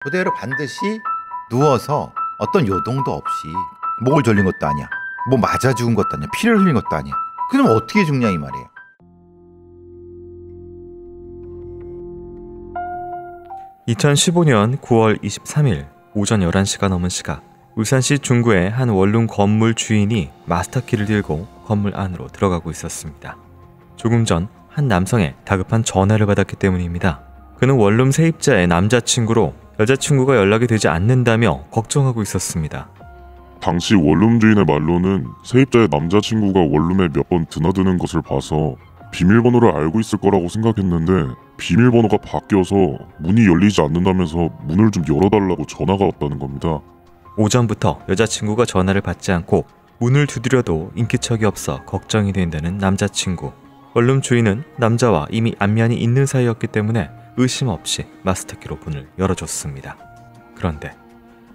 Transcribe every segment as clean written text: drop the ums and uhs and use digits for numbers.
그대로 반드시 누워서 어떤 요동도 없이 목을 졸린 것도 아니야. 뭐 맞아 죽은 것도 아니야. 피를 흘린 것도 아니야. 그럼 어떻게 죽냐 이 말이에요. (2015년 9월 23일) 오전 11시가 넘은 시각, 울산시 중구의 한 원룸 건물 주인이 마스터키를 들고 건물 안으로 들어가고 있었습니다. 조금 전 한 남성의 다급한 전화를 받았기 때문입니다. 그는 원룸 세입자의 남자친구로 여자친구가 연락이 되지 않는다며 걱정하고 있었습니다. 당시 원룸 주인의 말로는 세입자의 남자친구가 원룸에 몇 번 드나드는 것을 봐서 비밀번호를 알고 있을 거라고 생각했는데 비밀번호가 바뀌어서 문이 열리지 않는다면서 문을 좀 열어달라고 전화가 왔다는 겁니다. 오전부터 여자친구가 전화를 받지 않고 문을 두드려도 인기척이 없어 걱정이 된다는 남자친구. 원룸 주인은 남자와 이미 안면이 있는 사이였기 때문에 의심 없이 마스터키로 문을 열어줬습니다. 그런데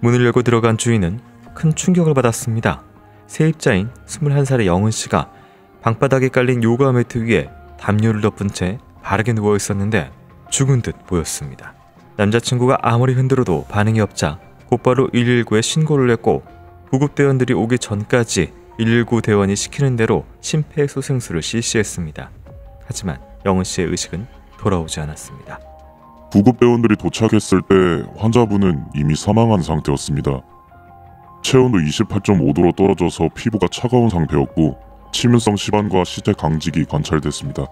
문을 열고 들어간 주인은 큰 충격을 받았습니다. 세입자인 21살의 영은씨가 방바닥에 깔린 요가 매트 위에 담요를 덮은 채 바르게 누워 있었는데 죽은 듯 보였습니다. 남자친구가 아무리 흔들어도 반응이 없자 곧바로 119에 신고를 했고, 구급대원들이 오기 전까지 119 대원이 시키는 대로 심폐소생술을 실시했습니다. 하지만 영은씨의 의식은 돌아오지 않았습니다. 구급대원들이 도착했을 때 환자분은 이미 사망한 상태였습니다. 체온도 28.5도로 떨어져서 피부가 차가운 상태였고 치명성 시반과 시대 강직이 관찰됐습니다.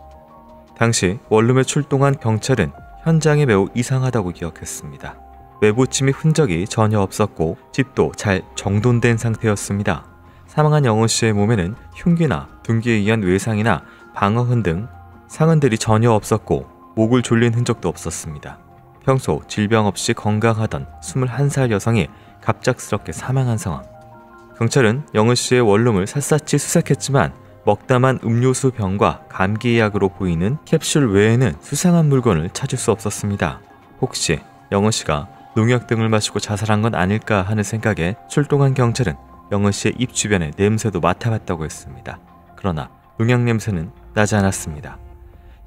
당시 원룸에 출동한 경찰은 현장이 매우 이상하다고 기억했습니다. 외부 침입 흔적이 전혀 없었고 집도 잘 정돈된 상태였습니다. 사망한 영은씨의 몸에는 흉기나 둔기에 의한 외상이나 방어흔 등 상흔들이 전혀 없었고 목을 졸린 흔적도 없었습니다. 평소 질병 없이 건강하던 21살 여성이 갑작스럽게 사망한 상황. 경찰은 영은씨의 원룸을 샅샅이 수색했지만 먹다만 음료수 병과 감기약으로 보이는 캡슐 외에는 수상한 물건을 찾을 수 없었습니다. 혹시 영은씨가 농약 등을 마시고 자살한 건 아닐까 하는 생각에 출동한 경찰은 영은씨의 입 주변의 냄새도 맡아봤다고 했습니다. 그러나 농약 냄새는 나지 않았습니다.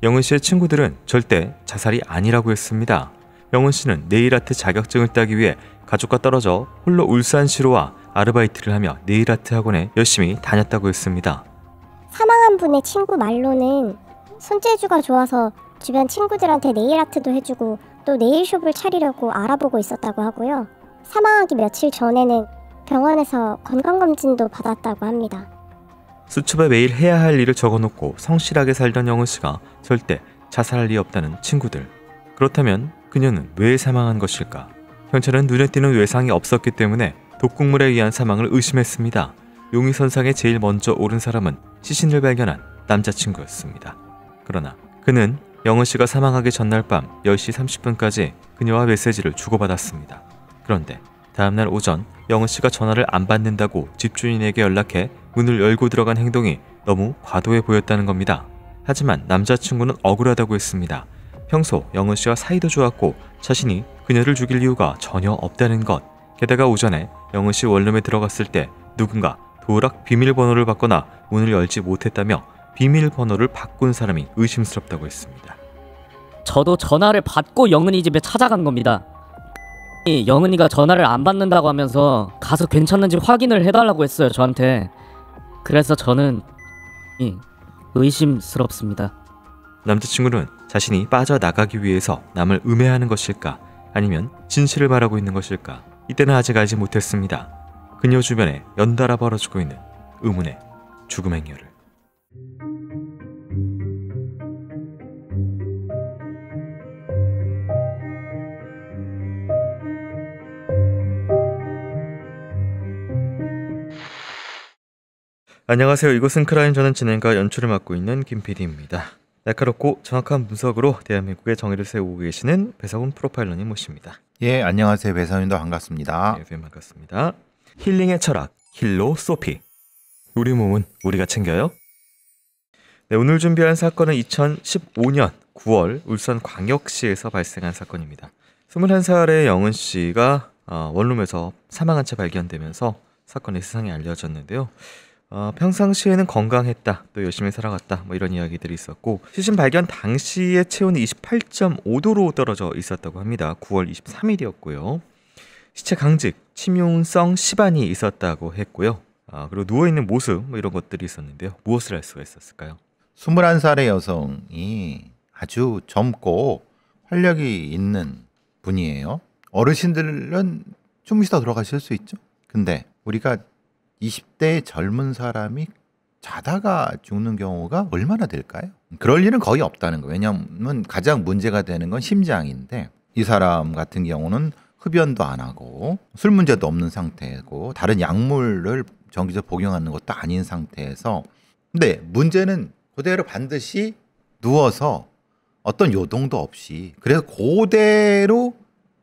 영은씨의 친구들은 절대 자살이 아니라고 했습니다. 영은씨는 네일아트 자격증을 따기 위해 가족과 떨어져 홀로 울산시로 와 아르바이트를 하며 네일아트 학원에 열심히 다녔다고 했습니다. 사망한 분의 친구 말로는 손재주가 좋아서 주변 친구들한테 네일아트도 해주고 또 네일숍을 차리려고 알아보고 있었다고 하고요. 사망하기 며칠 전에는 병원에서 건강검진도 받았다고 합니다. 수첩에 매일 해야 할 일을 적어놓고 성실하게 살던 영은씨가 절대 자살할 리 없다는 친구들. 그렇다면 그녀는 왜 사망한 것일까? 경찰은 눈에 띄는 외상이 없었기 때문에 독극물에 의한 사망을 의심했습니다. 용의선상에 제일 먼저 오른 사람은 시신을 발견한 남자친구였습니다. 그러나 그는 영은씨가 사망하기 전날 밤 10시 30분까지 그녀와 메시지를 주고받았습니다. 그런데 다음날 오전 영은씨가 전화를 안 받는다고 집주인에게 연락해 문을 열고 들어간 행동이 너무 과도해 보였다는 겁니다. 하지만 남자친구는 억울하다고 했습니다. 평소 영은씨와 사이도 좋았고 자신이 그녀를 죽일 이유가 전혀 없다는 것. 게다가 오전에 영은씨 원룸에 들어갔을 때 누군가 도락 비밀번호를 받거나 문을 열지 못했다며 비밀번호를 바꾼 사람이 의심스럽다고 했습니다. 저도 전화를 받고 영은이 집에 찾아간 겁니다. 영은이가 전화를 안 받는다고 하면서 가서 괜찮은지 확인을 해달라고 했어요, 저한테. 그래서 저는 의심스럽습니다. 남자친구는 자신이 빠져나가기 위해서 남을 음해하는 것일까, 아니면 진실을 말하고 있는 것일까, 이때는 아직 알지 못했습니다. 그녀 주변에 연달아 벌어지고 있는 의문의 죽음 행렬을. 안녕하세요. 이곳은 크라임. 저는 진행과 연출을 맡고 있는 김PD입니다. 날카롭고 정확한 분석으로 대한민국의 정의를 세우고 계시는 배상훈 프로파일러님 모십니다. 예, 안녕하세요. 배상훈입니다. 반갑습니다. 네, 반갑습니다. 힐링의 철학, 힐로소피. 우리 몸은 우리가 챙겨요? 네, 오늘 준비한 사건은 2015년 9월 울산광역시에서 발생한 사건입니다. 21살의 영은씨가 원룸에서 사망한 채 발견되면서 사건이 세상에 알려졌는데요. 평상시에는 건강했다, 또 열심히 살아갔다, 뭐 이런 이야기들이 있었고 시신 발견 당시의 체온이 28.5도로 떨어져 있었다고 합니다. 9월 23일이었고요. 시체 강직, 침용성 시반이 있었다고 했고요. 그리고 누워있는 모습 뭐 이런 것들이 있었는데요. 무엇을 알 수가 있었을까요? 21살의 여성이 아주 젊고 활력이 있는 분이에요. 어르신들은 좀 있다 돌아가실 수 있죠. 근데 우리가 20대 젊은 사람이 자다가 죽는 경우가 얼마나 될까요? 그럴 일은 거의 없다는 거예요. 왜냐하면 가장 문제가 되는 건 심장인데 이 사람 같은 경우는 흡연도 안 하고 술 문제도 없는 상태고 다른 약물을 정기적으로 복용하는 것도 아닌 상태에서 근데 문제는 그대로 반드시 누워서 어떤 요동도 없이 그래서 그대로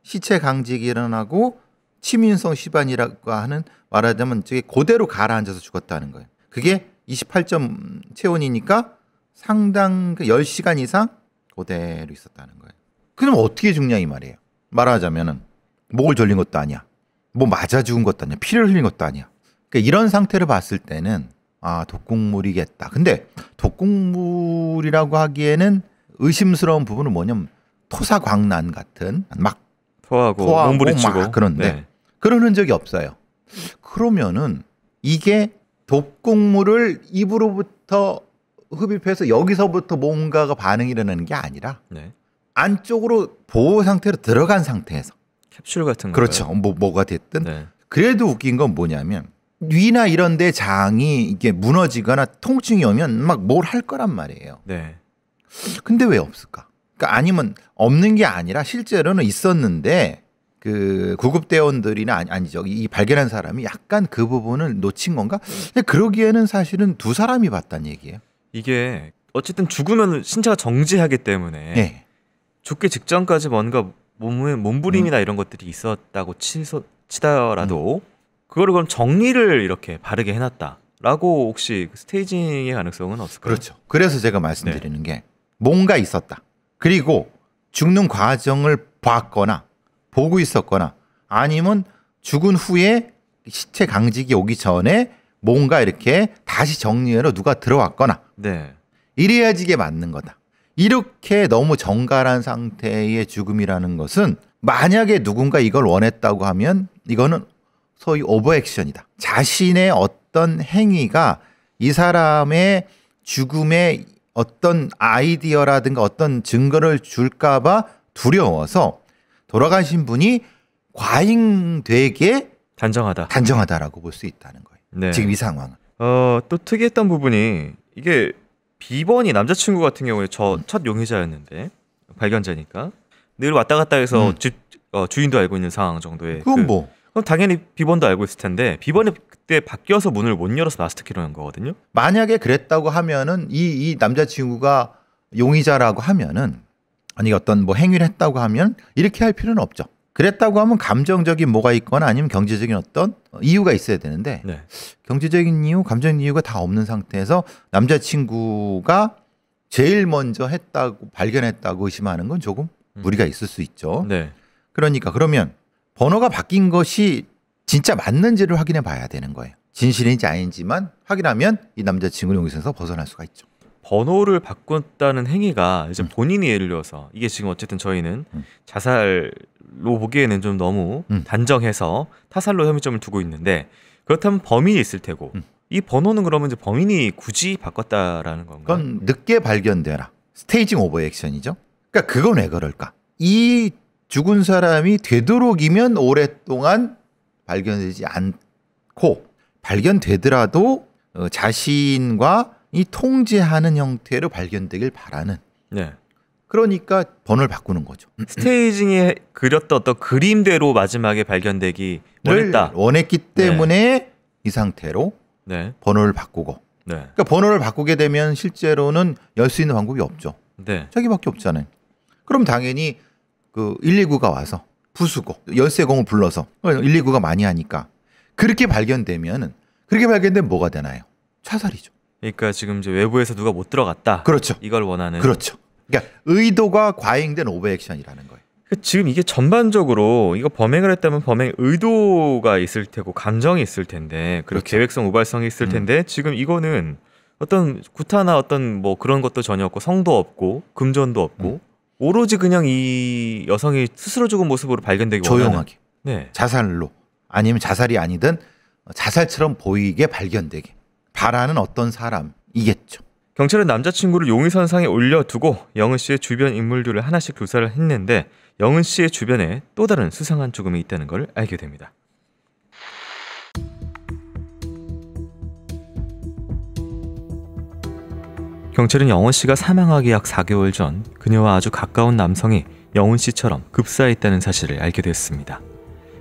시체 강직이 일어나고 치민성 시반이라고 하는 말하자면 저게 그대로 가라앉아서 죽었다는 거예요. 그게 28점 체온이니까 상당 10시간 이상 그대로 있었다는 거예요. 그럼 어떻게 죽냐 이 말이에요. 말하자면은 목을 졸린 것도 아니야. 뭐 맞아 죽은 것도 아니야. 피를 흘린 것도 아니야. 그러니까 이런 상태를 봤을 때는 독극물이겠다. 근데 독극물이라고 하기에는 의심스러운 부분은 뭐냐면 토사광난 같은 막 토하고 몸부림치고 막 그런데 네. 그런 흔적이 없어요. 그러면은 이게 독극물을 입으로부터 흡입해서 여기서부터 뭔가가 반응이 일어나는 게 아니라 네. 안쪽으로 보호 상태로 들어간 상태에서 캡슐 같은 거. 그렇죠. 뭐가 됐든 네. 그래도 웃긴 건 뭐냐면 위나 이런 데 장이 이게 무너지거나 통증이 오면 막 뭘 할 거란 말이에요. 네. 근데 왜 없을까? 그러니까 아니면 없는 게 아니라 실제로는 있었는데 그 구급대원들이나 아니죠. 이 발견한 사람이 약간 그 부분을 놓친 건가? 근데 그러기에는 사실은 두 사람이 봤다는 얘기예요. 이게 어쨌든 죽으면 신체가 정지하기 때문에 네. 죽기 직전까지 뭔가 몸에 몸부림이나 이런 것들이 있었다고 치더라도 그거를 그럼 정리를 이렇게 바르게 해놨다라고 혹시 스테이징의 가능성은 없을까요? 그렇죠. 그래서 제가 말씀드리는 게 뭔가 있었다. 그리고 죽는 과정을 봤거나 보고 있었거나 아니면 죽은 후에 시체 강직이 오기 전에 뭔가 이렇게 다시 정리하러 누가 들어왔거나 네. 이래야지 이게 맞는 거다. 이렇게 너무 정갈한 상태의 죽음이라는 것은 만약에 누군가 이걸 원했다고 하면 이거는 소위 오버액션이다. 자신의 어떤 행위가 이 사람의 죽음에 어떤 아이디어라든가 어떤 증거를 줄까봐 두려워서 돌아가신 분이 과잉되게 단정하다라고 볼 수 있다는 거예요. 네. 지금 이 상황은. 또 특이했던 부분이 이게 비번이 남자친구 같은 경우에 저 첫 용의자였는데 발견자니까 늘 왔다 갔다 해서 주인도 알고 있는 상황 정도의 그건 뭐 그럼 당연히 비번도 알고 있을 텐데 비번이 그때 바뀌어서 문을 못 열어서 마스터키로 한 거거든요. 만약에 그랬다고 하면은 이 남자친구가 용의자라고 하면은 아니 어떤 뭐 행위를 했다고 하면 이렇게 할 필요는 없죠. 그랬다고 하면 감정적인 뭐가 있거나 아니면 경제적인 어떤 이유가 있어야 되는데 네. 경제적인 이유, 감정적인 이유가 다 없는 상태에서 남자친구가 제일 먼저 했다고 발견했다고 의심하는 건 조금 무리가 있을 수 있죠. 네. 그러니까 그러면 번호가 바뀐 것이 진짜 맞는지를 확인해 봐야 되는 거예요. 진실인지 아닌지만 확인하면 이 남자친구는 여기서 벗어날 수가 있죠. 번호를 바꿨다는 행위가 이제 본인이 예를 들어서 이게 지금 어쨌든 저희는 자살로 보기에는 좀 너무 단정해서 타살로 혐의점을 두고 있는데 그렇다면 범인이 있을 테고 이 번호는 그러면 이제 범인이 굳이 바꿨다라는 건가요? 그건 늦게 발견되라. 스테이징 오버액션이죠. 그러니까 그건 왜 그럴까? 이 죽은 사람이 되도록이면 오랫동안 발견되지 않고 발견되더라도 자신과 이 통제하는 형태로 발견되길 바라는. 네. 그러니까 번호를 바꾸는 거죠. 스테이징이 그렸던 어떤 그림대로 마지막에 발견되기 원했기 때문에 이 상태로 네. 번호를 바꾸고. 네. 그러니까 번호를 바꾸게 되면 실제로는 열 수 있는 방법이 없죠. 네. 자기밖에 없잖아요. 그럼 당연히 그 119가 와서 부수고 열쇠공을 불러서 119가 많이 하니까 그렇게 발견되면 뭐가 되나요? 자살이죠. 그러니까 지금 이제 외부에서 누가 못 들어갔다. 그렇죠. 이걸 원하는. 그렇죠. 그러니까 의도가 과잉된 오버액션이라는 거예요. 지금 이게 전반적으로 이거 범행을 했다면 범행 의도가 있을 테고 감정이 있을 텐데 그리고 그렇죠. 계획성 우발성이 있을 텐데 지금 이거는 어떤 구타나 어떤 뭐 그런 것도 전혀 없고 성도 없고 금전도 없고 오로지 그냥 이 여성이 스스로 죽은 모습으로 발견되기 조용하게 네. 자살로 아니면 자살이 아니든 자살처럼 보이게 발견되게 바라는 어떤 사람이겠죠. 경찰은 남자친구를 용의선상에 올려두고 영은 씨의 주변 인물들을 하나씩 조사를 했는데 영은 씨의 주변에 또 다른 수상한 죽음이 있다는 걸 알게 됩니다. 경찰은 영은 씨가 사망하기 약 4개월 전 그녀와 아주 가까운 남성이 영은 씨처럼 급사했다는 사실을 알게 됐습니다.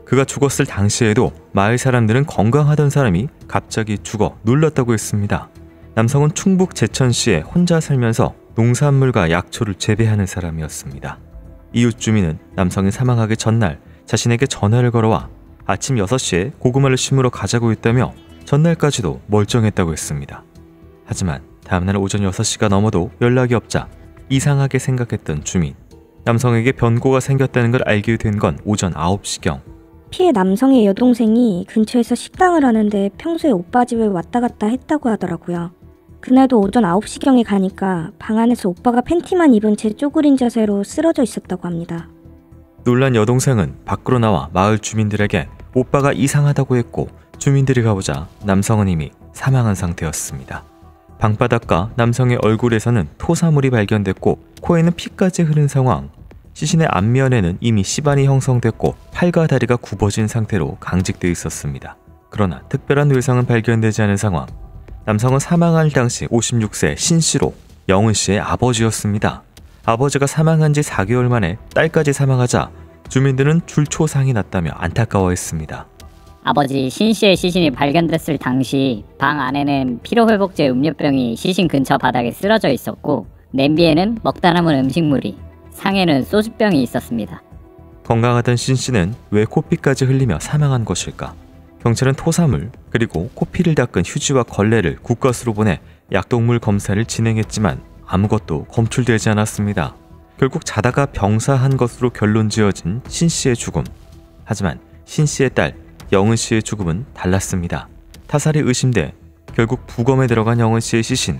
그가 죽었을 당시에도 마을 사람들은 건강하던 사람이 갑자기 죽어 놀랐다고 했습니다. 남성은 충북 제천시에 혼자 살면서 농산물과 약초를 재배하는 사람이었습니다. 이웃 주민은 남성이 사망하기 전날 자신에게 전화를 걸어와 아침 6시에 고구마를 심으러 가자고 했다며 전날까지도 멀쩡했다고 했습니다. 하지만 다음날 오전 6시가 넘어도 연락이 없자 이상하게 생각했던 주민. 남성에게 변고가 생겼다는 걸 알게 된 건 오전 9시경. 피해 남성의 여동생이 근처에서 식당을 하는데 평소에 오빠 집에 왔다 갔다 했다고 하더라고요. 그날도 오전 9시경에 가니까 방 안에서 오빠가 팬티만 입은 채 쪼그린 자세로 쓰러져 있었다고 합니다. 놀란 여동생은 밖으로 나와 마을 주민들에게 오빠가 이상하다고 했고 주민들이 가보자 남성은 이미 사망한 상태였습니다. 방바닥과 남성의 얼굴에서는 토사물이 발견됐고 코에는 피까지 흐른 상황. 시신의 앞면에는 이미 시반이 형성됐고 팔과 다리가 굽어진 상태로 강직되어 있었습니다. 그러나 특별한 외상은 발견되지 않은 상황. 남성은 사망할 당시 56세 신씨로 영은 씨의 아버지였습니다. 아버지가 사망한 지 4개월 만에 딸까지 사망하자 주민들은 줄초상이 났다며 안타까워했습니다. 아버지 신씨의 시신이 발견됐을 당시 방 안에는 피로회복제 음료병이 시신 근처 바닥에 쓰러져 있었고 냄비에는 먹다 남은 음식물이, 상에는 소주병이 있었습니다. 건강하던 신씨는 왜 코피까지 흘리며 사망한 것일까? 경찰은 토사물 그리고 코피를 닦은 휴지와 걸레를 국과수로 보내 약동물 검사를 진행했지만 아무것도 검출되지 않았습니다. 결국 자다가 병사한 것으로 결론 지어진 신씨의 죽음. 하지만 신씨의 딸 영은씨의 죽음은 달랐습니다. 타살이 의심돼 결국 부검에 들어간 영은씨의 시신.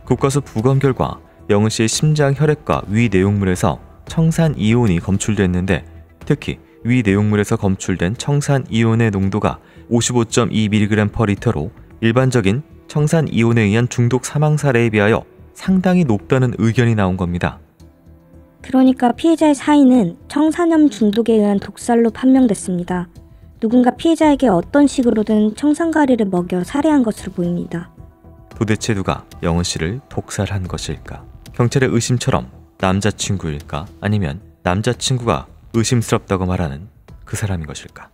국과수 부검 결과 영은씨의 심장 혈액과 위 내용물에서 청산 이온이 검출됐는데 특히 위 내용물에서 검출된 청산 이온의 농도가 55.2mg/L로 일반적인 청산 이온에 의한 중독 사망 사례에 비하여 상당히 높다는 의견이 나온 겁니다. 그러니까 피해자의 사인은 청산염 중독에 의한 독살로 판명됐습니다. 누군가 피해자에게 어떤 식으로든 청산가리를 먹여 살해한 것으로 보입니다. 도대체 누가 영은 씨를 독살한 것일까? 경찰의 의심처럼 남자친구일까? 아니면 남자친구가 의심스럽다고 말하는 그 사람인 것일까?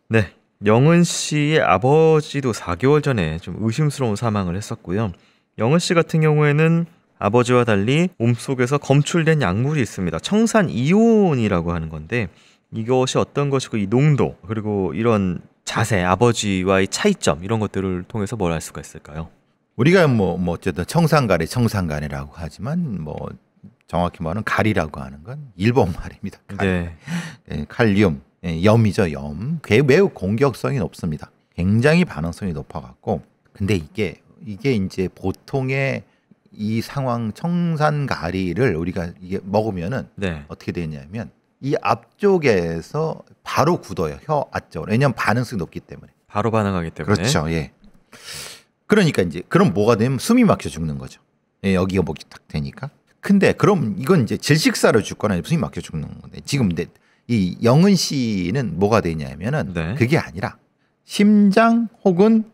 네, 영은 씨의 아버지도 4개월 전에 좀 의심스러운 사망을 했었고요. 영은 씨 같은 경우에는 아버지와 달리 몸속에서 검출된 약물이 있습니다. 청산 이온이라고 하는 건데 이것이 어떤 것이고 이 농도 그리고 이런 자세, 아버지와의 차이점 이런 것들을 통해서 뭘 알 수가 있을까요? 우리가 뭐 어쨌든 청산가리라고 하지만 뭐 정확히 말하면 가리라고 하는 건 일본 말입니다. 가리. 네. 칼륨, 염이죠, 염. 매우 공격성이 높습니다. 굉장히 반응성이 높아갖고 근데 이게 이제 보통의 이 상황 청산가리를 우리가 이게 먹으면은 네. 어떻게 되냐면 이 앞쪽에서 바로 굳어요. 혀 앞쪽으로. 왜냐하면 반응성이 높기 때문에. 바로 반응하기 때문에. 그렇죠. 예. 그러니까 이제 그럼 뭐가 되면 숨이 막혀 죽는 거죠. 예, 여기가 목이 딱 되니까. 근데 그럼 이건 이제 질식사로 죽거나 숨이 막혀 죽는 건데 지금 근데 이 영은 씨는 뭐가 되냐면은 네. 그게 아니라 심장 혹은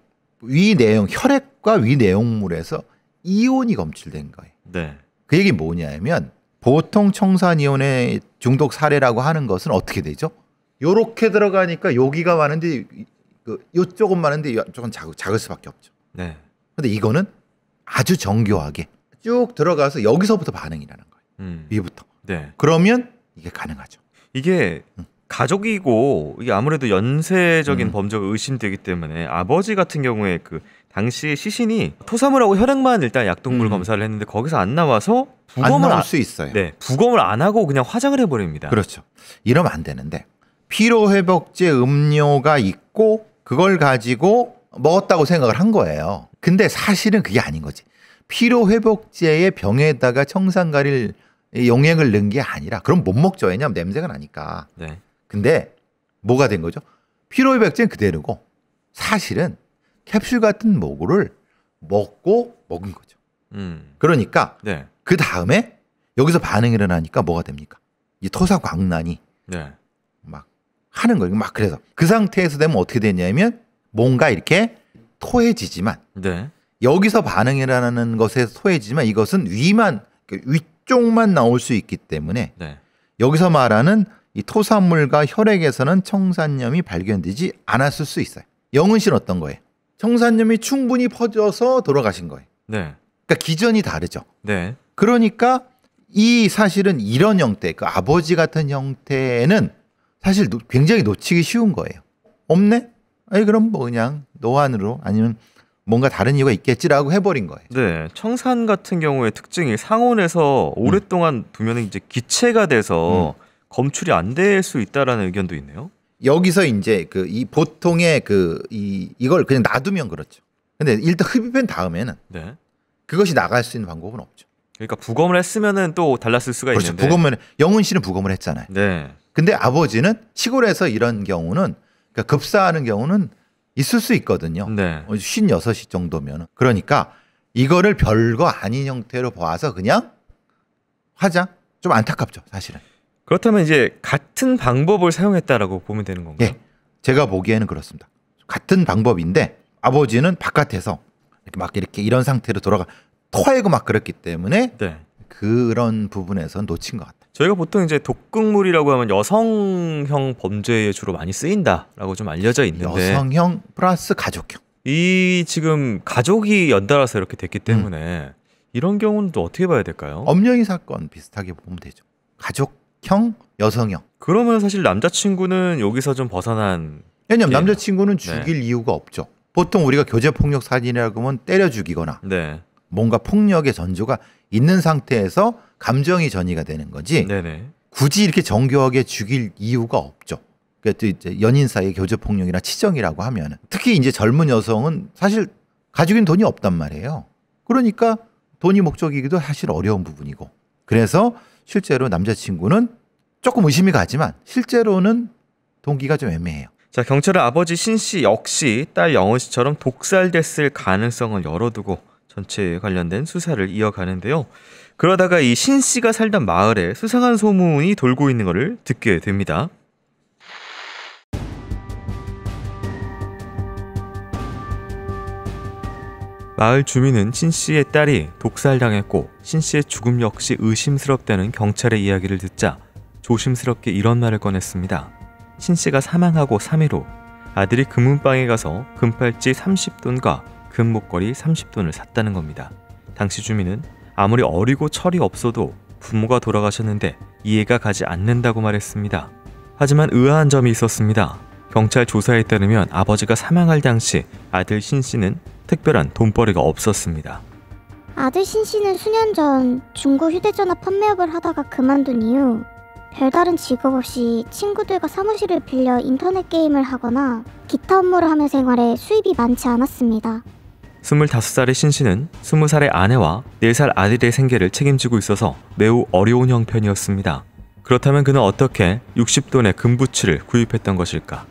위 내용 혈액과 위 내용물에서 이온이 검출된 거예요. 네. 그 얘기 뭐냐면 보통 청산이온의 중독 사례라고 하는 것은 어떻게 되죠? 요렇게 들어가니까 여기가 많은데 요쪽은 많은데 요쪽은 작을 수밖에 없죠. 네. 근데 이거는 아주 정교하게 쭉 들어가서 여기서부터 반응이 나는 거예요. 위부터. 네. 그러면 이게 가능하죠. 이게 가족이고 이게 아무래도 연쇄적인 범죄가 의심되기 때문에 아버지 같은 경우에 그 당시 시신이 토사물하고 혈액만 일단 약동물 검사를 했는데 거기서 안 나와서 안 나올 수 있어요. 네, 부검을 안 하고 그냥 화장을 해버립니다. 그렇죠. 이러면 안 되는데 피로회복제 음료가 있고 그걸 가지고 먹었다고 생각을 한 거예요. 근데 사실은 그게 아닌 거지. 피로회복제의 병에다가 청산가리를 용액을 넣은 게 아니라 그럼 못 먹죠. 왜냐하면 냄새가 나니까. 네. 근데 뭐가 된 거죠? 피로회복제는 그대로고 사실은 캡슐 같은 모구를 먹고 먹은 거죠. 그러니까 네. 그 다음에 여기서 반응이 일어나니까 뭐가 됩니까? 이 토사광란이 네. 막 하는 거예요. 막 그래서 그 상태에서 되면 어떻게 되냐면 뭔가 이렇게 토해지지만 네. 여기서 반응이 일어나는 것에서 토해지지만 이것은 위쪽만 나올 수 있기 때문에 네. 여기서 말하는 이 토사물과 혈액에서는 청산염이 발견되지 않았을 수 있어요. 영은 씨는 어떤 거예요? 청산염이 충분히 퍼져서 돌아가신 거예요. 네. 그러니까 기전이 다르죠. 네. 그러니까 이 사실은 이런 형태, 그 아버지 같은 형태는 사실 굉장히 놓치기 쉬운 거예요. 없네? 아니 그럼 뭐 그냥 노안으로 아니면 뭔가 다른 이유가 있겠지라고 해버린 거예요. 네, 청산 같은 경우의 특징이 상온에서 오랫동안 두면 이제 기체가 돼서 검출이 안 될 수 있다라는 의견도 있네요. 여기서 이제 그 이 보통의 이걸 그냥 놔두면 그렇죠. 근데 일단 흡입한 다음에는 네. 그것이 나갈 수 있는 방법은 없죠. 그러니까 부검을 했으면은 또 달랐을 수가 그렇죠. 있는데. 부검을 영은 씨는 부검을 했잖아요. 네. 근데 아버지는 시골에서 이런 경우는 그러니까 급사하는 경우는 있을 수 있거든요. 네. 56시 정도면. 그러니까 이거를 별거 아닌 형태로 봐서 그냥 하자. 좀 안타깝죠, 사실은. 그렇다면 이제 같은 방법을 사용했다라고 보면 되는 건가요? 예. 제가 보기에는 그렇습니다. 같은 방법인데 아버지는 바깥에서 이렇게 이런 상태로 토하고 막 그랬기 때문에 네. 그런 부분에서 놓친 것 같아요. 저희가 보통 이제 독극물이라고 하면 여성형 범죄에 주로 많이 쓰인다라고 좀 알려져 있는데 여성형 플러스 가족형. 이 지금 가족이 연달아서 이렇게 됐기 때문에 이런 경우는 또 어떻게 봐야 될까요? 엄연히 사건 비슷하게 보면 되죠. 가족형, 여성형. 그러면 사실 남자친구는 여기서 좀 벗어난. 왜냐면 예. 남자친구는 죽일 이유가 없죠. 보통 우리가 교제폭력 사진이라고 하면 때려 죽이거나 네. 뭔가 폭력의 전조가 있는 상태에서 감정이 전이가 되는 거지. 네네. 굳이 이렇게 정교하게 죽일 이유가 없죠. 그러니까 이제 연인 사이의 교제폭력이나 치정이라고 하면 특히 이제 젊은 여성은 사실 가지고 있는 돈이 없단 말이에요. 그러니까 돈이 목적이기도 사실 어려운 부분이고. 그래서 실제로 남자친구는 조금 의심이 가지만 실제로는 동기가 좀 애매해요. 자, 경찰은 아버지 신 씨 역시 딸 영은 씨처럼 독살됐을 가능성을 열어두고 전체에 관련된 수사를 이어가는데요. 그러다가 이 신 씨가 살던 마을에 수상한 소문이 돌고 있는 것을 듣게 됩니다. 마을 주민은 신 씨의 딸이 독살당했고 신 씨의 죽음 역시 의심스럽다는 경찰의 이야기를 듣자 조심스럽게 이런 말을 꺼냈습니다. 신 씨가 사망하고 3일 후 아들이 금은방에 가서 금팔찌 30돈과 금목걸이 30돈을 샀다는 겁니다. 당시 주민은 아무리 어리고 철이 없어도 부모가 돌아가셨는데 이해가 가지 않는다고 말했습니다. 하지만 의아한 점이 있었습니다. 경찰 조사에 따르면 아버지가 사망할 당시 아들 신 씨는 특별한 돈벌이가 없었습니다. 아들 신 씨는 수년 전 중고 휴대전화 판매업을 하다가 그만둔 이후 별다른 직업 없이 친구들과 사무실을 빌려 인터넷 게임을 하거나 기타 업무를 하며 생활해 수입이 많지 않았습니다. 25살의 신 씨는 20살의 아내와 4살 아들의 생계를 책임지고 있어서 매우 어려운 형편이었습니다. 그렇다면 그는 어떻게 60돈의 금부츠를 구입했던 것일까?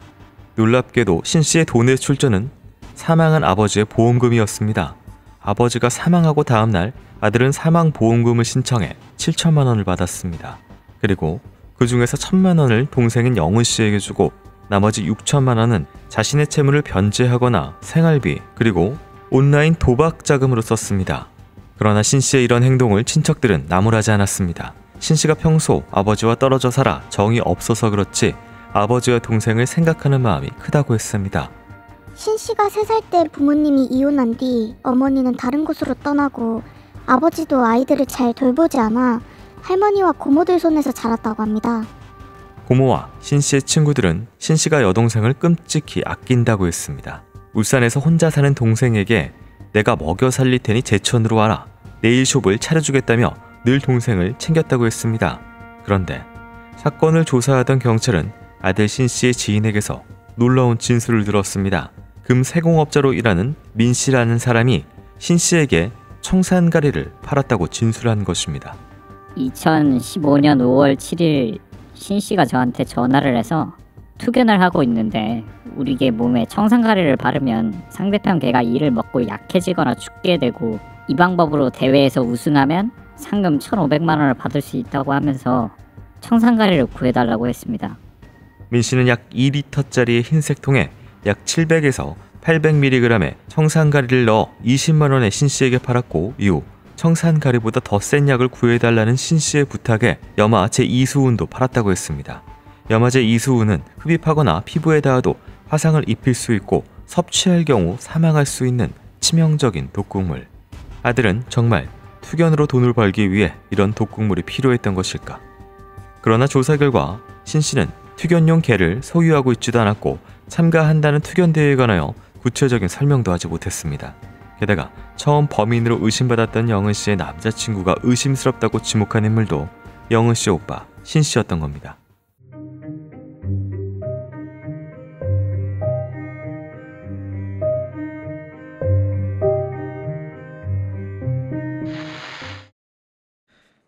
놀랍게도 신 씨의 돈의 출처는 사망한 아버지의 보험금이었습니다. 아버지가 사망하고 다음 날 아들은 사망보험금을 신청해 7천만 원을 받았습니다. 그리고 그 중에서 1,000만 원을 동생인 영은 씨에게 주고 나머지 6천만 원은 자신의 채무를 변제하거나 생활비 그리고 온라인 도박 자금으로 썼습니다. 그러나 신 씨의 이런 행동을 친척들은 나무라지 않았습니다. 신 씨가 평소 아버지와 떨어져 살아 정이 없어서 그렇지 아버지와 동생을 생각하는 마음이 크다고 했습니다. 신 씨가 3살 때 부모님이 이혼한 뒤 어머니는 다른 곳으로 떠나고 아버지도 아이들을 잘 돌보지 않아 할머니와 고모들 손에서 자랐다고 합니다. 고모와 신 씨의 친구들은 신 씨가 여동생을 끔찍히 아낀다고 했습니다. 울산에서 혼자 사는 동생에게 내가 먹여 살릴 테니 제천으로 와라. 네일숍을 차려주겠다며 늘 동생을 챙겼다고 했습니다. 그런데 사건을 조사하던 경찰은 아들 신 씨의 지인에게서 놀라운 진술을 들었습니다. 금 세공업자로 일하는 민 씨라는 사람이 신 씨에게 청산가리를 팔았다고 진술한 것입니다. 2015년 5월 7일 신 씨가 저한테 전화를 해서 투견을 하고 있는데 우리 개 몸에 청산가리를 바르면 상대편 개가 이를 먹고 약해지거나 죽게 되고 이 방법으로 대회에서 우승하면 상금 1,500만 원을 받을 수 있다고 하면서 청산가리를 구해달라고 했습니다. 민 씨는 약 2리터짜리 흰색 통에 약 700에서 800mg의 청산가리를 넣어 20만 원에 신 씨에게 팔았고 이후 청산가리보다 더 센 약을 구해달라는 신 씨의 부탁에 염화 제2수은도 팔았다고 했습니다. 염화 제2수은은 흡입하거나 피부에 닿아도 화상을 입힐 수 있고 섭취할 경우 사망할 수 있는 치명적인 독극물. 아들은 정말 투견으로 돈을 벌기 위해 이런 독극물이 필요했던 것일까? 그러나 조사 결과 신 씨는 투견용 개를 소유하고 있지도 않았고 참가한다는 투견대회에 관하여 구체적인 설명도 하지 못했습니다. 게다가 처음 범인으로 의심받았던 영은 씨의 남자친구가 의심스럽다고 지목한 인물도 영은 씨의 오빠 신 씨였던 겁니다.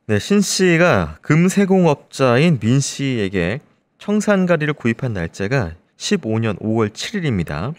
네, 신 씨가 금세공업자인 민 씨에게 청산가리를 구입한 날짜가 15년 5월 7일입니다.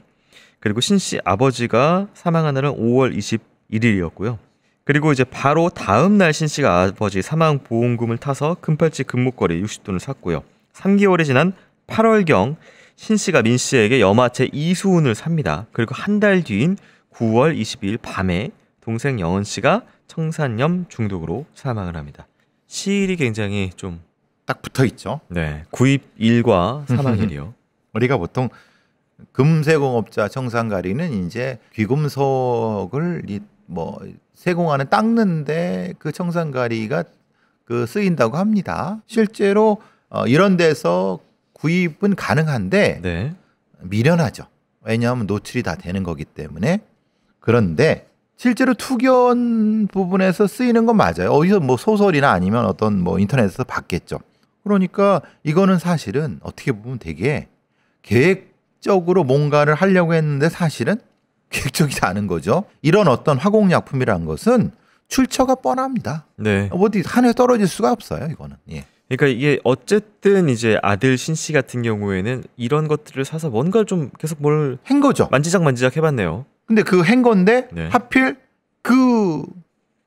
그리고 신 씨 아버지가 사망한 날은 5월 21일이었고요. 그리고 이제 바로 다음 날 신 씨가 아버지 사망 보험금을 타서 금팔찌 금목걸이 60돈을 샀고요. 3개월이 지난 8월경 신 씨가 민 씨에게 염화제 2수은을 삽니다. 그리고 한 달 뒤인 9월 22일 밤에 동생 영은 씨가 청산염 중독으로 사망을 합니다. 시일이 굉장히 좀 딱 붙어 있죠. 네, 구입일과 사망일이요. 우리가 보통 금세공업자 청산가리는 이제 귀금속을 세공하는 닦는데 그 청산가리가 그 쓰인다고 합니다. 실제로 이런 데서 구입은 가능한데 네. 미련하죠. 왜냐하면 노출이 다 되는 거기 때문에. 그런데 실제로 투견 부분에서 쓰이는 건 맞아요. 어디서 뭐 소설이나 아니면 어떤 뭐 인터넷에서 봤겠죠. 그러니까 이거는 사실은 어떻게 보면 되게 계획적으로 뭔가를 하려고 했는데 사실은 계획적이지 않은 거죠. 이런 어떤 화공약품이라는 것은 출처가 뻔합니다. 네. 어디 하늘에 떨어질 수가 없어요. 이거는. 예. 그러니까 이게 어쨌든 이제 아들 신 씨 같은 경우에는 이런 것들을 사서 뭔가 좀 계속 뭘 한 거죠. 만지작 해봤네요. 근데 그 한 건데 네. 하필 그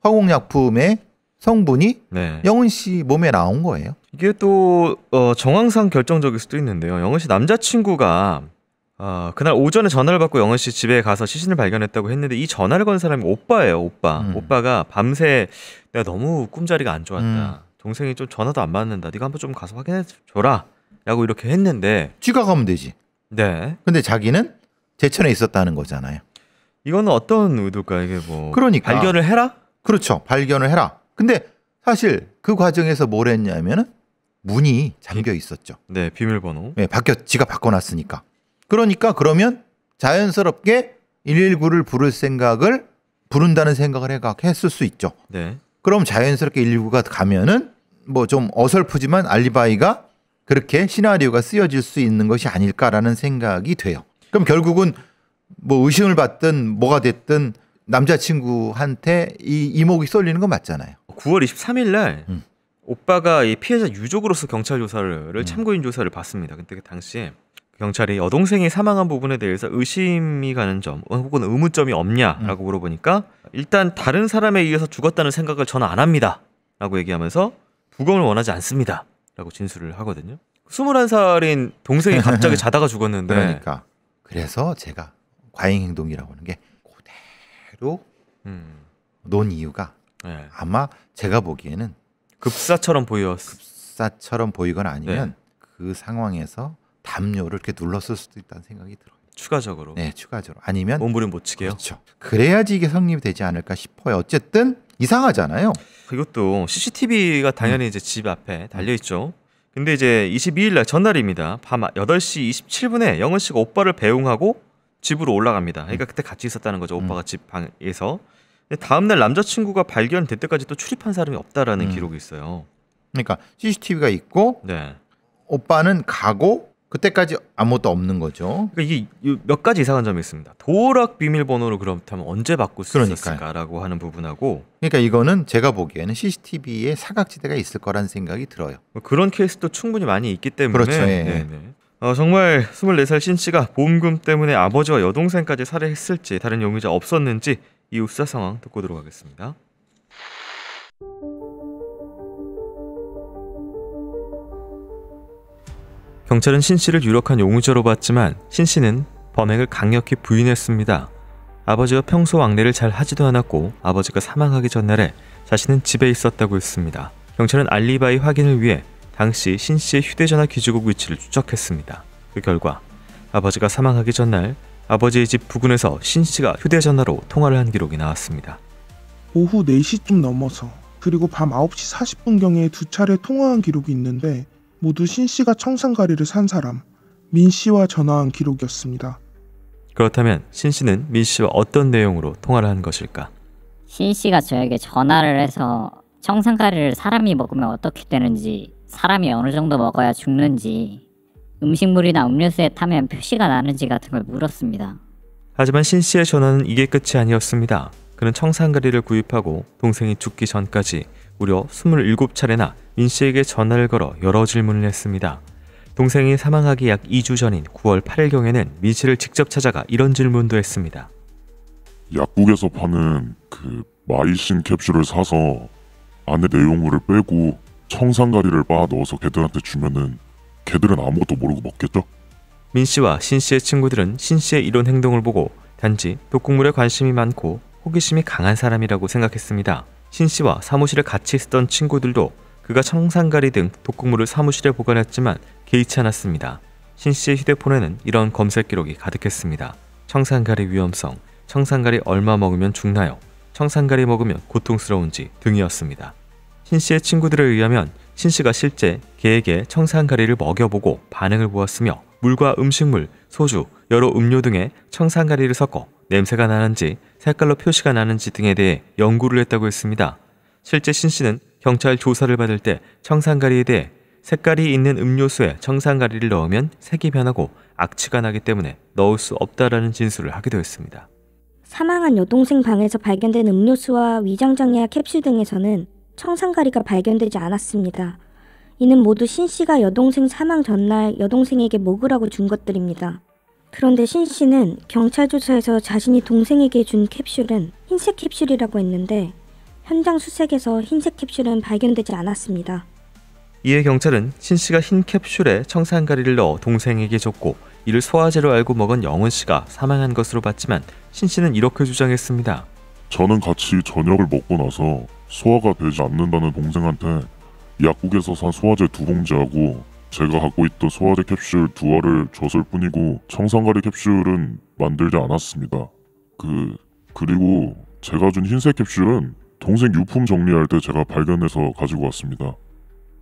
화공약품의 성분이 네. 영은 씨 몸에 나온 거예요. 이게 또 정황상 결정적일 수도 있는데요. 영은 씨 남자친구가 그날 오전에 전화를 받고 영은 씨 집에 가서 시신을 발견했다고 했는데 이 전화를 건 사람이 오빠예요. 오빠가 밤새 내가 너무 꿈자리가 안 좋았다. 동생이 좀 전화도 안 받는다. 네가 한번 좀 가서 확인해 줘라. 라고 이렇게 했는데 쥐가 가면 되지. 네. 근데 자기는 제천에 있었다는 거잖아요. 이거는 어떤 의도일까? 이게 뭐 그러니까 발견을 해라? 그렇죠. 발견을 해라. 근데 사실 그 과정에서 뭘 했냐면은 문이 잠겨 있었죠. 네, 비밀번호. 네, 지가 바꿔놨으니까. 그러니까 그러면 자연스럽게 119를 부른다는 생각을 했을 수 있죠. 네. 그럼 자연스럽게 119가 가면은 뭐 좀 어설프지만 알리바이가 그렇게 시나리오가 쓰여질 수 있는 것이 아닐까라는 생각이 돼요. 그럼 결국은 뭐 의심을 받든 뭐가 됐든 남자친구한테 이 이목이 쏠리는 건 맞잖아요. 9월 23일 날 오빠가 이 피해자 유족으로서 경찰 조사를 참고인 조사를 받습니다. 근데 그 당시에 경찰이 여동생이 사망한 부분에 대해서 의심이 가는 점 혹은 의문점이 없냐라고 물어보니까 일단 다른 사람에 의해서 죽었다는 생각을 저는 안 합니다 라고 얘기하면서 부검을 원하지 않습니다 라고 진술을 하거든요. 21살인 동생이 갑자기 자다가 죽었는데 그러니까 그래서 제가 과잉행동이라고 하는 게 그대로 논 이유가 네. 아마 제가 보기에는 급사처럼 보이거나 아니면 네. 그 상황에서 담요를 이렇게 눌렀을 수도 있다는 생각이 들어요. 추가적으로. 네, 추가적으로. 아니면 몸부림 못 치게요. 그렇죠. 그래야지 이게 성립이 되지 않을까 싶어요. 어쨌든 이상하잖아요. 이것도 CCTV가 당연히 이제 집 앞에 달려 있죠. 근데 이제 22일 날 전날입니다. 밤 8시 27분에 영은 씨가 오빠를 배웅하고 집으로 올라갑니다. 그러니까 그때 같이 있었다는 거죠. 오빠가 집 방에서. 근데 다음 날 남자친구가 발견될 때까지 또 출입한 사람이 없다라는 기록이 있어요. 그러니까 CCTV가 있고 네. 오빠는 가고 그때까지 아무것도 없는 거죠. 그러니까 이게 몇 가지 이상한 점이 있습니다. 도어락 비밀번호를 그렇다면 언제 바꿀 수 그러니까요. 있었을까라고 하는 부분하고 그러니까 이거는 제가 보기에는 CCTV에 사각지대가 있을 거라는 생각이 들어요. 뭐 그런 케이스도 충분히 많이 있기 때문에 그렇죠. 예. 네네. 정말 24살 신 씨가 보험금 때문에 아버지와 여동생까지 살해했을지 다른 용의자 없었는지 이후 수사 상황 듣고 들어가겠습니다. 경찰은 신 씨를 유력한 용의자로 봤지만 신 씨는 범행을 강력히 부인했습니다. 아버지와 평소 왕래를 잘 하지도 않았고 아버지가 사망하기 전날에 자신은 집에 있었다고 했습니다. 경찰은 알리바이 확인을 위해 당시 신 씨의 휴대전화 기지국 위치를 추적했습니다. 그 결과 아버지가 사망하기 전날 아버지의 집 부근에서 신 씨가 휴대전화로 통화를 한 기록이 나왔습니다. 오후 4시쯤 넘어서 그리고 밤 9시 40분경에 두 차례 통화한 기록이 있는데 모두 신 씨가 청산가리를 산 사람 민 씨와 전화한 기록이었습니다. 그렇다면 신 씨는 민 씨와 어떤 내용으로 통화를 한 것일까? 신 씨가 저에게 전화를 해서 청산가리를 사람이 먹으면 어떻게 되는지, 사람이 어느 정도 먹어야 죽는지, 음식물이나 음료수에 타면 표시가 나는지 같은 걸 물었습니다. 하지만 신 씨의 전화는 이게 끝이 아니었습니다. 그는 청산가리를 구입하고 동생이 죽기 전까지 무려 27차례나 민 씨에게 전화를 걸어 여러 질문을 했습니다. 동생이 사망하기 약 2주 전인 9월 8일경에는 민 씨를 직접 찾아가 이런 질문도 했습니다. 약국에서 파는 그 마이신 캡슐을 사서 안에 내용물을 빼고 청산가리를 빻아 넣어서 걔들한테 주면은 걔들은 아무것도 모르고 먹겠죠? 민 씨와 신 씨의 친구들은 신 씨의 이런 행동을 보고 단지 독극물에 관심이 많고 호기심이 강한 사람이라고 생각했습니다. 신 씨와 사무실에 같이 있었던 친구들도 그가 청산가리 등 독극물을 사무실에 보관했지만 개의치 않았습니다. 신 씨의 휴대폰에는 이런 검색 기록이 가득했습니다. 청산가리 위험성, 청산가리 얼마 먹으면 죽나요? 청산가리 먹으면 고통스러운지 등이었습니다. 신 씨의 친구들에 의하면 신 씨가 실제 개에게 청산가리를 먹여보고 반응을 보았으며 물과 음식물, 소주, 여러 음료 등에 청산가리를 섞어 냄새가 나는지 색깔로 표시가 나는지 등에 대해 연구를 했다고 했습니다. 실제 신 씨는 경찰 조사를 받을 때 청산가리에 대해 색깔이 있는 음료수에 청산가리를 넣으면 색이 변하고 악취가 나기 때문에 넣을 수 없다라는 진술을 하기도 했습니다. 사망한 여동생 방에서 발견된 음료수와 위장장애약 캡슐 등에서는 청산가리가 발견되지 않았습니다. 이는 모두 신 씨가 여동생 사망 전날 여동생에게 먹으라고 준 것들입니다. 그런데 신 씨는 경찰 조사에서 자신이 동생에게 준 캡슐은 흰색 캡슐이라고 했는데 현장 수색에서 흰색 캡슐은 발견되지 않았습니다. 이에 경찰은 신 씨가 흰 캡슐에 청산가리를 넣어 동생에게 줬고 이를 소화제로 알고 먹은 영은 씨가 사망한 것으로 봤지만 신 씨는 이렇게 주장했습니다. 저는 같이 저녁을 먹고 나서 소화가 되지 않는다는 동생한테 약국에서 산 소화제 2봉지하고 제가 갖고 있던 소화제 캡슐 2알을 줬을 뿐이고 청산가리 캡슐은 만들지 않았습니다. 그리고 제가 준 흰색 캡슐은 동생 유품 정리할 때 제가 발견해서 가지고 왔습니다.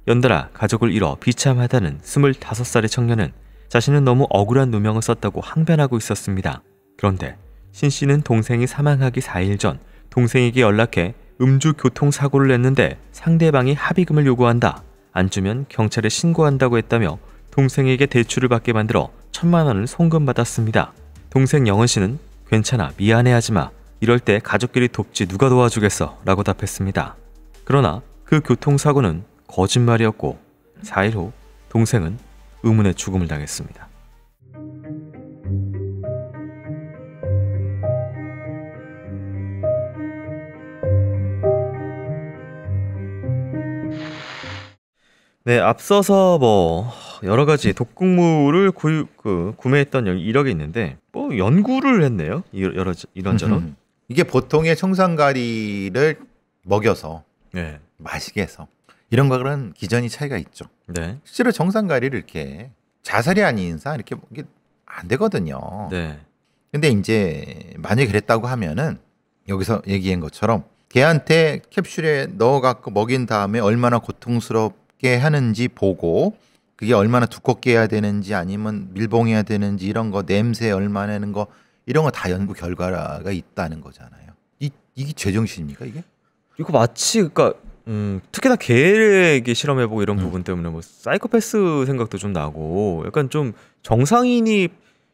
연달아 가족을 잃어 비참하다는 25살의 청년은 자신은 너무 억울한 누명을 썼다고 항변하고 있었습니다. 그런데 신 씨는 동생이 사망하기 4일 전 동생에게 연락해 음주 교통사고를 냈는데 상대방이 합의금을 요구한다. 안 주면 경찰에 신고한다고 했다며 동생에게 대출을 받게 만들어 1,000만 원을 송금받았습니다. 동생 영은 씨는 괜찮아 미안해하지마. 이럴 때 가족끼리 돕지 누가 도와주겠어 라고 답했습니다. 그러나 그 교통사고는 거짓말이었고 4일 후 동생은 의문의 죽음을 당했습니다. 네, 앞서서 여러 가지 독극물을 구매했던 이력이 있는데 연구를 했네요. 이런저런. 이게 보통의 청산가리를 먹여서 네. 마시게 해서 이런 거는 기전이 차이가 있죠. 네. 실제로 청산가리를 이렇게 자살이 아닌 이상 이렇게 이게 안 되거든요. 네. 근데 이제 만약에 그랬다고 하면은 여기서 얘기한 것처럼 걔한테 캡슐에 넣어갖고 먹인 다음에 얼마나 고통스럽게 맞게 하는지 보고 그게 얼마나 두껍게 해야 되는지 아니면 밀봉해야 되는지 이런 거 냄새 얼마 내는 거 이런 거 다 연구 결과가 있다는 거잖아요. 이게 제정신입니까 이게? 이거 마치 그러니까 특히나 개에게 실험해보고 이런 부분 때문에 뭐 사이코패스 생각도 좀 나고 약간 좀 정상인이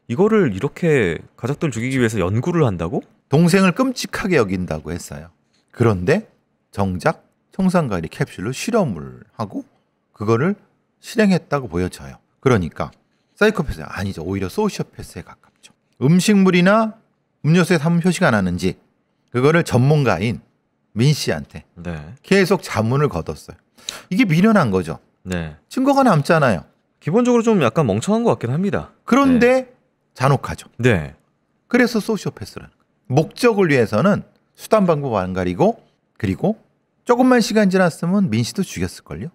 이거를 이렇게 가족들 죽이기 위해서 연구를 한다고? 동생을 끔찍하게 여긴다고 했어요. 그런데 정작 청산가리 캡슐로 실험을 하고 그거를 실행했다고 보여져요. 그러니까 사이코패스 아니죠. 오히려 소시오패스에 가깝죠. 음식물이나 음료수에 담은 표시가 나는지 그거를 전문가인 민 씨한테 네. 계속 자문을 거뒀어요. 이게 미련한 거죠. 네. 증거가 남잖아요. 기본적으로 좀 약간 멍청한 것 같긴 합니다. 그런데 잔혹하죠. 네. 그래서 소시오패스라는 거예요. 목적을 위해서는 수단 방법 안 가리고 그리고 조금만 시간 지났으면 민 씨도 죽였을걸요.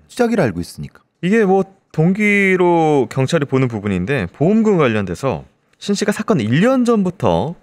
주작이라 알고 있으니까. 이게 뭐 동기로 경찰이 보는 부분인데 보험금 관련돼서 신 씨가 사건 1년 전부터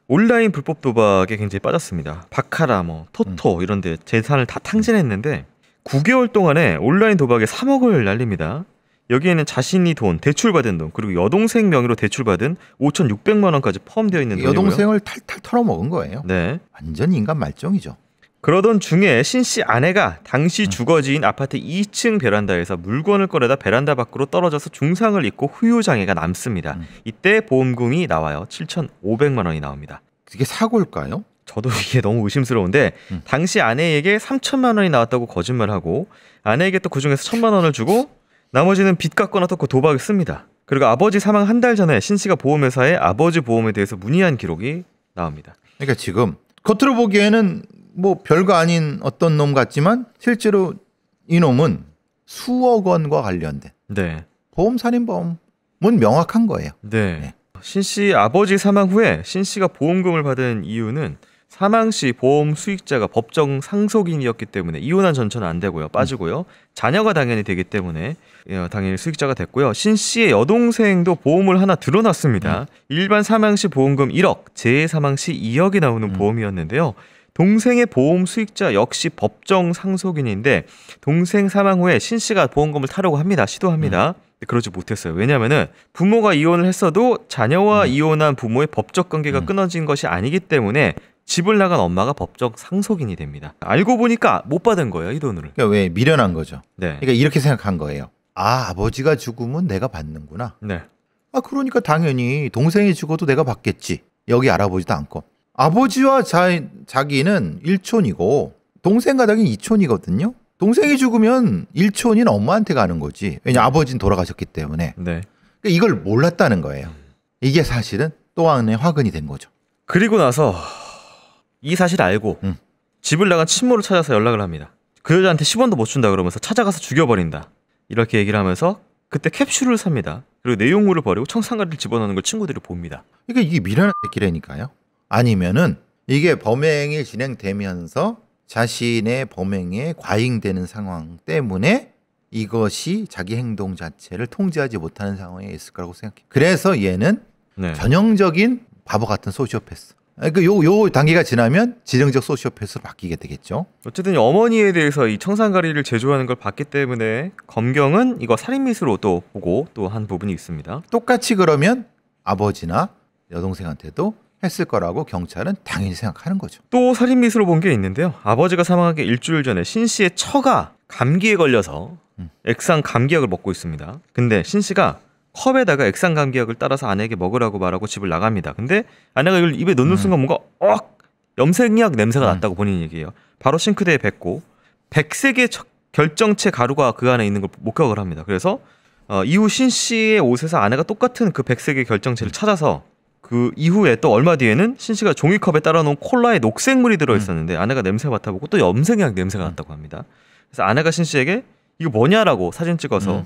온라인 불법 도박에 굉장히 빠졌습니다. 바카라, 뭐 토토 이런 데 재산을 다 탕진했는데 9개월 동안에 온라인 도박에 3억을 날립니다. 여기에는 자신이 대출받은 돈, 그리고 여동생 명의로 대출받은 5,600만 원까지 포함되어 있는 돈이고요. 여동생을 탈탈 털어먹은 거예요. 네. 완전 인간 말종이죠. 그러던 중에 신 씨 아내가 당시 주거지인 아파트 2층 베란다에서 물건을 꺼내다 베란다 밖으로 떨어져서 중상을 입고 후유장애가 남습니다. 이때 보험금이 나와요. 7,500만 원이 나옵니다. 이게 사고일까요? 저도 이게 너무 의심스러운데 당시 아내에게 3천만 원이 나왔다고 거짓말하고 아내에게 또 그중에서 1,000만 원을 주고 나머지는 빚 갚거나 또 그 도박을 씁니다. 그리고 아버지 사망 한 달 전에 신 씨가 보험회사에 아버지 보험에 대해서 문의한 기록이 나옵니다. 그러니까 지금 겉으로 보기에는 뭐 별거 아닌 어떤 놈 같지만 실제로 이 놈은 수억 원과 관련된 네. 보험 살인범은 명확한 거예요. 네. 네. 신 씨 아버지 사망 후에 신 씨가 보험금을 받은 이유는 사망 시 보험 수익자가 법정 상속인이었기 때문에 이혼한 전처는 안 되고요. 빠지고요. 자녀가 당연히 되기 때문에 당연히 수익자가 됐고요. 신 씨의 여동생도 보험을 하나 들어놨습니다. 일반 사망 시 보험금 1억, 재해 사망 시 2억이 나오는 보험이었는데요. 동생의 보험 수익자 역시 법정 상속인인데 동생 사망 후에 신 씨가 보험금을 타려고 합니다. 시도합니다. 그러지 못했어요. 왜냐하면은 부모가 이혼을 했어도 자녀와 이혼한 부모의 법적 관계가 끊어진 것이 아니기 때문에 집을 나간 엄마가 법적 상속인이 됩니다. 알고 보니까 못 받은 거예요, 이 돈을. 그러니까 왜 미련한 거죠. 네. 그러니까 이렇게 생각한 거예요. 아, 아버지가 죽으면 내가 받는구나. 네. 아, 그러니까 당연히 동생이 죽어도 내가 받겠지. 여기 알아보지도 않고. 아버지와 자기는 1촌이고 동생과 자기는 2촌이거든요. 동생이 죽으면 1촌인 엄마한테 가는 거지. 왜냐 아버지는 돌아가셨기 때문에. 네. 그러니까 이걸 몰랐다는 거예요. 이게 사실은 또 하나의 화근이 된 거죠. 그리고 나서 이 사실을 알고 집을 나간 친모를 찾아서 연락을 합니다. 그 여자한테 10원도 못 준다 그러면서 찾아가서 죽여버린다. 이렇게 얘기를 하면서 그때 캡슐을 삽니다. 그리고 내용물을 버리고 청산가리를 집어넣는 걸 친구들이 봅니다. 그러니까 이게 미련한 새끼라니까요. 아니면은 이게 범행이 진행되면서 자신의 범행에 과잉되는 상황 때문에 이것이 자기 행동 자체를 통제하지 못하는 상황에 있을 거라고 생각해요. 그래서 얘는 네. 전형적인 바보 같은 소시오패스. 그러니까 요 단계가 지나면 지정적 소시오패스로 바뀌게 되겠죠. 어쨌든 어머니에 대해서 이 청산가리를 제조하는 걸 봤기 때문에 검경은 이거 살인미수로 또 보고 또 한 부분이 있습니다. 똑같이 그러면 아버지나 여동생한테도 했을 거라고 경찰은 당연히 생각하는 거죠. 또 살인미수로 본 게 있는데요. 아버지가 사망하기 일주일 전에 신 씨의 처가 감기에 걸려서 액상 감기약을 먹고 있습니다. 근데 신 씨가 컵에다가 액상 감기약을 따라서 아내에게 먹으라고 말하고 집을 나갑니다. 근데 아내가 이걸 입에 넣는 순간 뭔가 염색약 냄새가 났다고 본인이 얘기해요. 바로 싱크대에 뱉고 백색의 결정체 가루가 그 안에 있는 걸 목격을 합니다. 그래서 이후 신 씨의 옷에서 아내가 똑같은 그 백색의 결정체를 찾아서 그 이후에 또 얼마 뒤에는 신 씨가 종이컵에 따라 놓은 콜라에 녹색물이 들어있었는데 아내가 냄새 맡아보고 또 염색약 냄새가 났다고 합니다. 그래서 아내가 신 씨에게 이거 뭐냐라고 사진 찍어서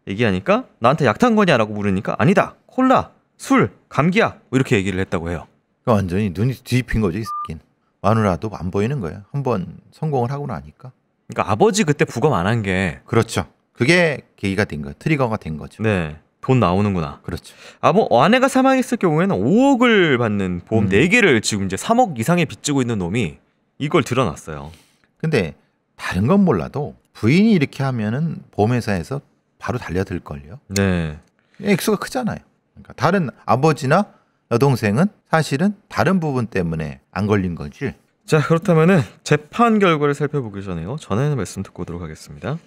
얘기하니까 나한테 약 탄 거냐라고 물으니까 아니다. 콜라, 술, 감기약 뭐 이렇게 얘기를 했다고 해요. 그러니까 완전히 눈이 뒤집힌 거죠. 이 새끼는. 마누라도 안 보이는 거예요. 한번 성공을 하고 나니까. 그러니까 아버지 그때 부검 안 한 게 그렇죠. 그게 계기가 된 거예요. 트리거가 된 거죠. 네. 돈 나오는구나. 그렇죠. 아내가 사망했을 경우에는 5억을 받는 보험 4개를 지금 이제 3억 이상에 빚지고 있는 놈이 이걸 드러났어요. 근데 다른 건 몰라도 부인이 이렇게 하면은 보험회사에서 바로 달려들걸요. 네. 액수가 크잖아요. 그러니까 다른 아버지나 여동생은 사실은 다른 부분 때문에 안 걸린 거지. 자, 그렇다면은 재판 결과를 살펴보기 전에요. 전하의 말씀 듣고 오도록 하겠습니다.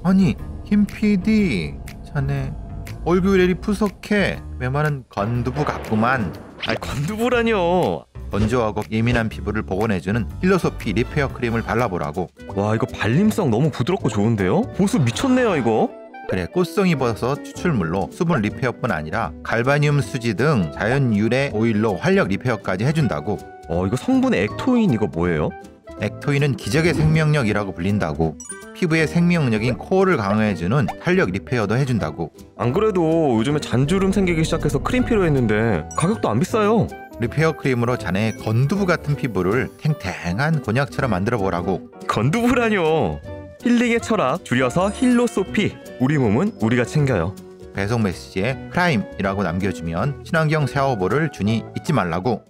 아니 김 PD 자네 얼굴이 푸석해. 메마른 건두부 같구만. 아니, 건두부라뇨. 건조하고 예민한 피부를 복원해주는 힐로소피 리페어 크림을 발라보라고. 와, 이거 발림성 너무 부드럽고 좋은데요? 보습 미쳤네요, 이거. 그래, 꽃송이 버섯 추출물로 수분 리페어뿐 아니라 갈바늄 수지 등 자연 유래 오일로 활력 리페어까지 해준다고. 이거 성분의 액토인 이거 뭐예요? 액토인은 기적의 생명력이라고 불린다고. 피부의 생명력인 코어를 강화해주는 탄력 리페어도 해준다고. 안 그래도 요즘에 잔주름 생기기 시작해서 크림 필요했는데 가격도 안 비싸요. 리페어 크림으로 자네의 건두부 같은 피부를 탱탱한 곤약처럼 만들어보라고. 건두부라뇨. 힐링의 철학, 줄여서 힐로소피. 우리 몸은 우리가 챙겨요. 배송 메시지에 프라임이라고 남겨주면 친환경 샤워볼을 주니 잊지 말라고.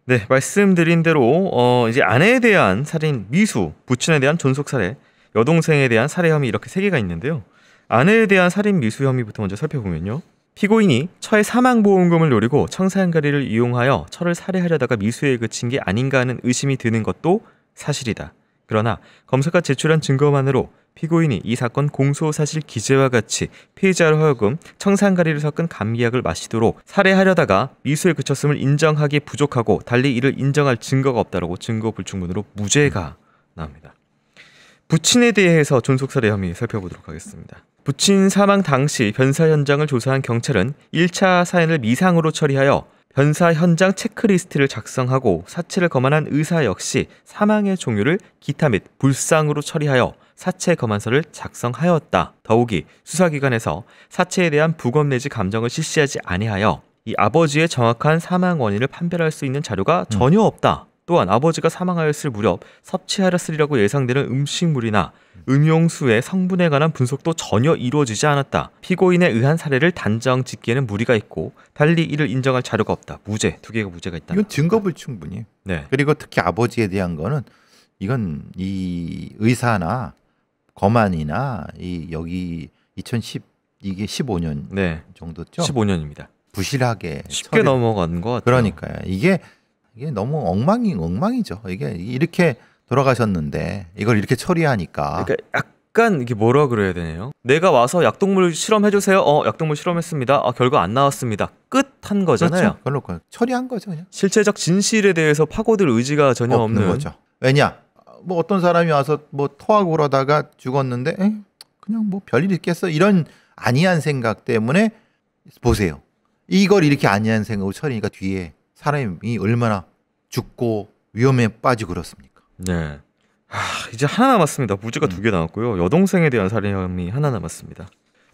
네, 말씀드린 대로 이제 아내에 대한 살인 미수, 부친에 대한 존속 살해, 여동생에 대한 살해 혐의 이렇게 3개가 있는데요. 아내에 대한 살인 미수 혐의부터 먼저 살펴보면요. 피고인이 처의 사망보험금을 노리고 청산가리를 이용하여 처를 살해하려다가 미수에 그친 게 아닌가 하는 의심이 드는 것도 사실이다. 그러나 검사가 제출한 증거만으로 피고인이 이 사건 공소사실 기재와 같이 피해자를 하여금 청산가리를 섞은 감기약을 마시도록 살해하려다가 미수에 그쳤음을 인정하기 부족하고 달리 이를 인정할 증거가 없다라고 증거 불충분으로 무죄가 나옵니다. 부친에 대해서 존속살해 혐의 살펴보도록 하겠습니다. 부친 사망 당시 변사 현장을 조사한 경찰은 1차 사연을 미상으로 처리하여 변사 현장 체크리스트를 작성하고 사체를 검안한 의사 역시 사망의 종류를 기타 및 불상으로 처리하여 사체 검안서를 작성하였다. 더욱이 수사기관에서 사체에 대한 부검 내지 감정을 실시하지 아니하여 이 아버지의 정확한 사망 원인을 판별할 수 있는 자료가 전혀 없다. 또한 아버지가 사망하였을 무렵 섭취하였으리라고 예상되는 음식물이나 음용수의 성분에 관한 분석도 전혀 이루어지지 않았다. 피고인에 의한 살해를 단정 짓기에는 무리가 있고 달리 이를 인정할 자료가 없다. 무죄, 2개가 무죄가 있다. 이건 증거 불충분이에요. 네. 그리고 특히 아버지에 대한 거는 이건 이 의사나 검안이나 이 여기 2010 이게 15년 네. 정도죠. 15년입니다. 부실하게 쉽게 넘어간 것 같아요. 그러니까요. 이게 너무 엉망이죠. 이게 이렇게 돌아가셨는데 이걸 이렇게 처리하니까. 그러니까 약간 이게 뭐라 그래야 되나요? 내가 와서 약동물 실험해주세요. 약동물 실험했습니다. 결과 안 나왔습니다. 끝 한 거잖아요. 그렇죠. 그걸로 처리한 거죠. 그냥. 실체적 진실에 대해서 파고들 의지가 전혀 없는 거죠. 왜냐? 뭐 어떤 사람이 와서 뭐 토하고 그러다가 죽었는데 그냥 뭐 별일 있겠어 이런 아니한 생각 때문에 보세요. 이걸 이렇게 아니한 생각으로 처리니까 뒤에 사람이 얼마나 죽고 위험에 빠지고 그렇습니까? 네. 이제 하나 남았습니다. 무죄가 2개 나왔고요. 여동생에 대한 살인 혐의 하나 남았습니다.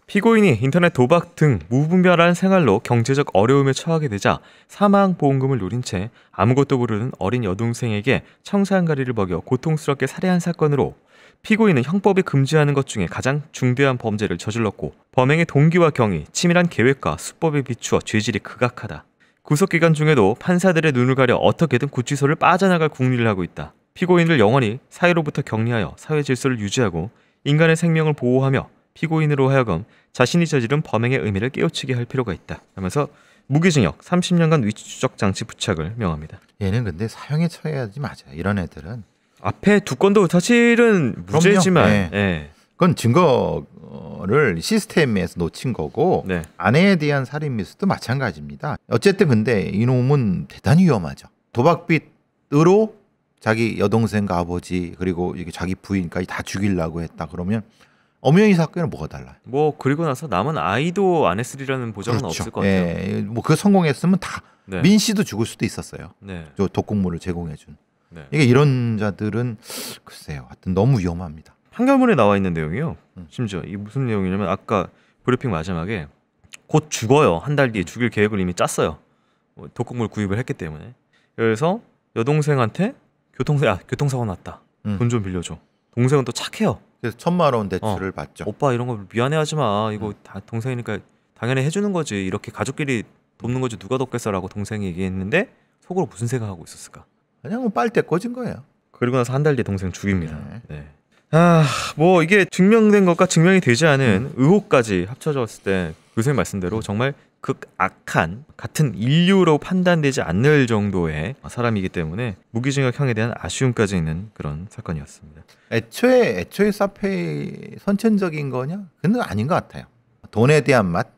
피고인이 인터넷 도박 등 무분별한 생활로 경제적 어려움에 처하게 되자 사망보험금을 노린 채 아무것도 모르는 어린 여동생에게 청산가리를 먹여 고통스럽게 살해한 사건으로 피고인은 형법이 금지하는 것 중에 가장 중대한 범죄를 저질렀고 범행의 동기와 경위, 치밀한 계획과 수법에 비추어 죄질이 극악하다. 구속기간 중에도 판사들의 눈을 가려 어떻게든 구치소를 빠져나갈 궁리를 하고 있다. 피고인을 영원히 사회로부터 격리하여 사회 질서를 유지하고 인간의 생명을 보호하며 피고인으로 하여금 자신이 저지른 범행의 의미를 깨우치게 할 필요가 있다. 하면서 무기징역 30년간 위치추적 장치 부착을 명합니다. 얘는 근데 사형에 처해야지 맞아요. 이런 애들은. 앞에 2건도 사실은 무죄지만 네. 그건 증거를 시스템에서 놓친 거고 네. 아내에 대한 살인 미수도 마찬가지입니다. 어쨌든 근데 이놈은 대단히 위험하죠. 도박빚으로 자기 여동생과 아버지 그리고 이게 자기 부인까지 다 죽이려고 했다 그러면 엄연히 사건은 뭐가 달라요? 뭐 그리고 나서 남은 아이도 안 했으리라는 보장은 그렇죠. 없을 것 같아요. 예, 뭐 그 성공했으면 다 네. 민 씨도 죽을 수도 있었어요. 네. 저 독극물을 제공해준. 네. 이게 이런 자들은 글쎄요, 하여튼 너무 위험합니다. 판결문에 나와 있는 내용이요. 심지어 이 무슨 내용이냐면 아까 브리핑 마지막에 곧 죽어요. 한 달 뒤에 죽일 계획을 이미 짰어요. 독극물 구입을 했기 때문에. 그래서 여동생한테 교통사고 났다. 돈 좀 빌려줘. 동생은 또 착해요. 그래서 1,000만 원 대출을 받죠. 오빠 이런 거 미안해하지 마. 이거 다 동생이니까 당연히 해주는 거지. 이렇게 가족끼리 돕는 거지 누가 돕겠어라고 동생이 얘기했는데 속으로 무슨 생각하고 있었을까? 그냥 뭐 빨대 꽂은 거예요. 그리고 나서 한 달 뒤에 동생 죽입니다. 네. 네. 뭐 이게 증명된 것과 증명이 되지 않은 의혹까지 합쳐졌을 때 교수님 말씀대로 정말 극악한 같은 인류로 판단되지 않을 정도의 사람이기 때문에 무기징역형에 대한 아쉬움까지 있는 그런 사건이었습니다. 애초에 사페이 선천적인 거냐? 그건 아닌 것 같아요. 돈에 대한 맛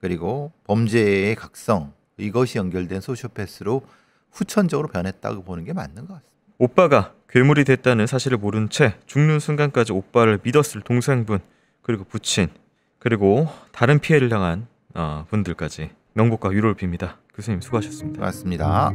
그리고 범죄의 각성 이것이 연결된 소시오패스로 후천적으로 변했다고 보는 게 맞는 것 같습니다. 오빠가 괴물이 됐다는 사실을 모른 채 죽는 순간까지 오빠를 믿었을 동생분 그리고 부친 그리고 다른 피해를 당한 분들까지 명복과 위로를 빕니다. 교수님 수고하셨습니다. 고맙습니다.